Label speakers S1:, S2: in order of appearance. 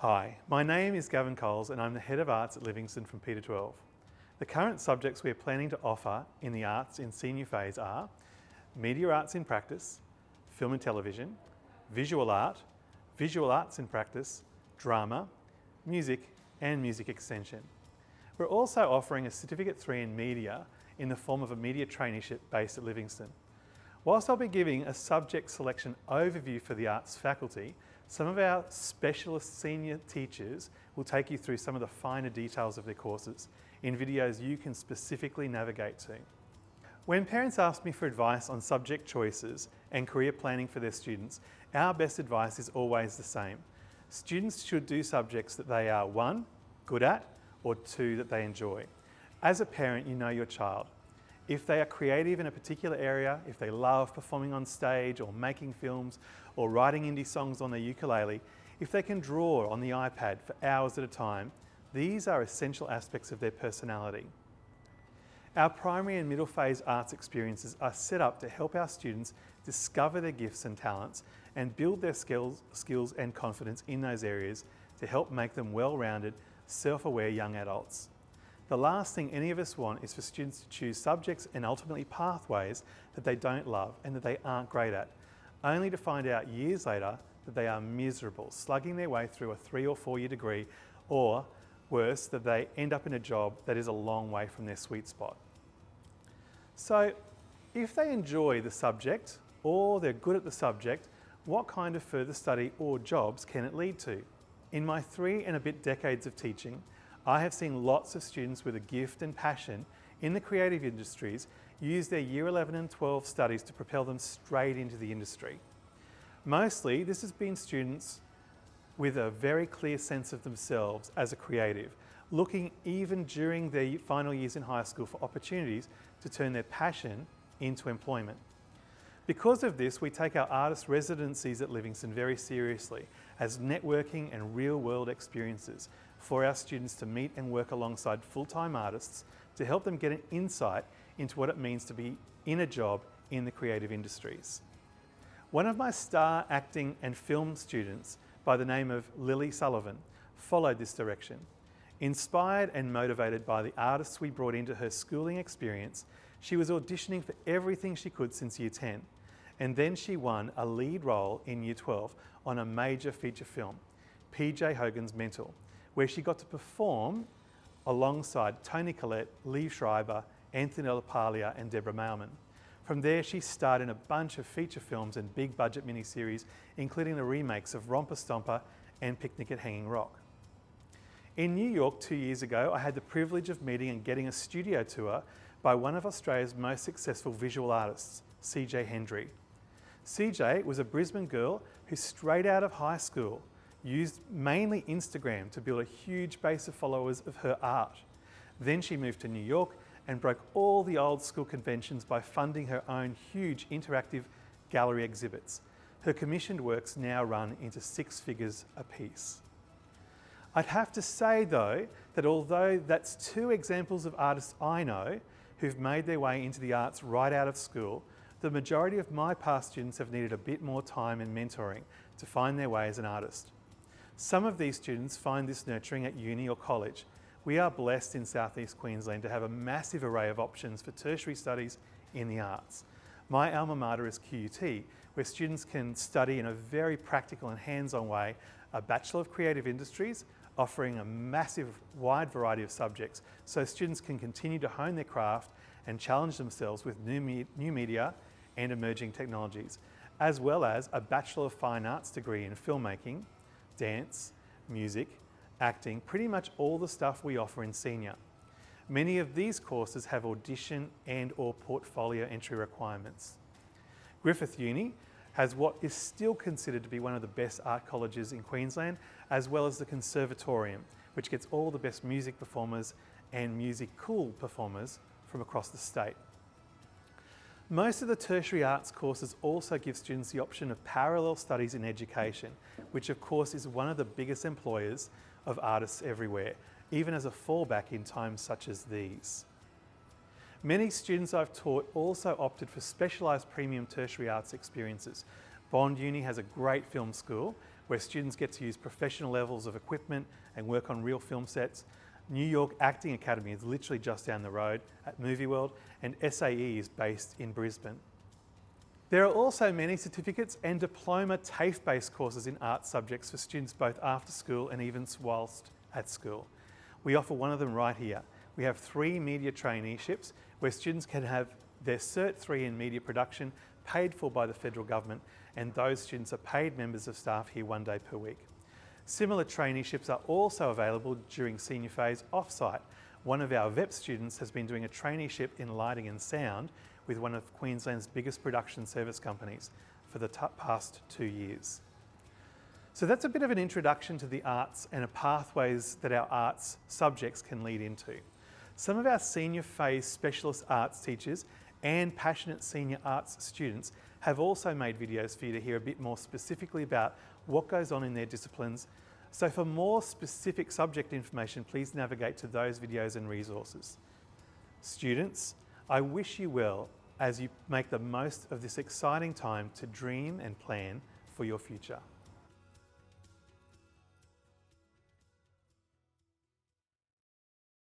S1: Hi, my name is Gavin Coles and I'm the Head of Arts at Livingstone from Peter 12. The current subjects we are planning to offer in the Arts in Senior Phase are Media Arts in Practice, Film and Television, Visual Art, Visual Arts in Practice, Drama, Music and Music Extension. We're also offering a Certificate 3 in Media in the form of a media traineeship based at Livingstone. Whilst I'll be giving a subject selection overview for the arts faculty, some of our specialist senior teachers will take you through some of the finer details of their courses in videos you can specifically navigate to. When parents ask me for advice on subject choices and career planning for their students, our best advice is always the same. Students should do subjects that they are 1, good at, or 2, that they enjoy. As a parent, you know your child. If they are creative in a particular area, if they love performing on stage or making films or writing indie songs on their ukulele, if they can draw on the iPad for hours at a time, these are essential aspects of their personality. Our primary and middle phase arts experiences are set up to help our students discover their gifts and talents and build their skills and confidence in those areas to help make them well-rounded, self-aware young adults. The last thing any of us want is for students to choose subjects and ultimately pathways that they don't love and that they aren't great at, only to find out years later that they are miserable, slugging their way through a 3 or 4 year degree, or worse, that they end up in a job that is a long way from their sweet spot. So, if they enjoy the subject or they're good at the subject, what kind of further study or jobs can it lead to? In my 3 and a bit decades of teaching, I have seen lots of students with a gift and passion in the creative industries use their Year 11 and 12 studies to propel them straight into the industry. Mostly, this has been students with a very clear sense of themselves as a creative, looking even during their final years in high school for opportunities to turn their passion into employment. Because of this, we take our artist residencies at Livingstone very seriously as networking and real-world experiences for our students to meet and work alongside full-time artists to help them get an insight into what it means to be in a job in the creative industries. One of my star acting and film students by the name of Sullivan followed this direction. Inspired and motivated by the artists we brought into her schooling experience, she was auditioning for everything she could since Year 10. And then she won a lead role in Year 12 on a major feature film, PJ Hogan's Mental, where she got to perform alongside Toni Collette, Liev Schreiber, Anthony LaPaglia and Deborah Mailman. From there, she starred in a bunch of feature films and big budget miniseries, including the remakes of Romper Stomper and Picnic at Hanging Rock. In New York 2 years ago, I had the privilege of meeting and getting a studio tour by one of Australia's most successful visual artists, CJ Hendry. CJ was a Brisbane girl who straight out of high school used mainly Instagram to build a huge base of followers of her art. Then she moved to New York and broke all the old school conventions by funding her own huge interactive gallery exhibits. Her commissioned works now run into 6 figures apiece. I'd have to say though, that although that's 2 examples of artists I know who've made their way into the arts right out of school, the majority of my past students have needed a bit more time and mentoring to find their way as an artist. Some of these students find this nurturing at uni or college. We are blessed in Southeast Queensland to have a massive array of options for tertiary studies in the arts. My alma mater is QUT, where students can study in a very practical and hands-on way a Bachelor of Creative Industries, offering a massive wide variety of subjects so students can continue to hone their craft and challenge themselves with new media and emerging technologies, as well as a Bachelor of Fine Arts degree in filmmaking, dance, music, acting, pretty much all the stuff we offer in senior. Many of these courses have audition and/or portfolio entry requirements. Griffith Uni has what is still considered to be one of the best art colleges in Queensland, as well as the Conservatorium, which gets all the best music performers and musical performers from across the state. Most of the tertiary arts courses also give students the option of parallel studies in education, which of course is one of the biggest employers of artists everywhere, even as a fallback in times such as these. Many students I've taught also opted for specialised premium tertiary arts experiences. Bond Uni has a great film school where students get to use professional levels of equipment and work on real film sets. New York Acting Academy is literally just down the road at Movie World, and SAE is based in Brisbane. There are also many certificates and diploma TAFE-based courses in arts subjects for students both after school and even whilst at school. We offer one of them right here. We have 3 media traineeships where students can have their Cert 3 in media production paid for by the federal government, and those students are paid members of staff here 1 day per week. Similar traineeships are also available during senior phase off-site. One of our VEP students has been doing a traineeship in lighting and sound with one of Queensland's biggest production service companies for the past 2 years. So that's a bit of an introduction to the arts and pathways that our arts subjects can lead into. Some of our senior phase specialist arts teachers and passionate senior arts students have also made videos for you to hear a bit more specifically about what goes on in their disciplines. So for more specific subject information, please navigate to those videos and resources. Students, I wish you well as you make the most of this exciting time to dream and plan for your future.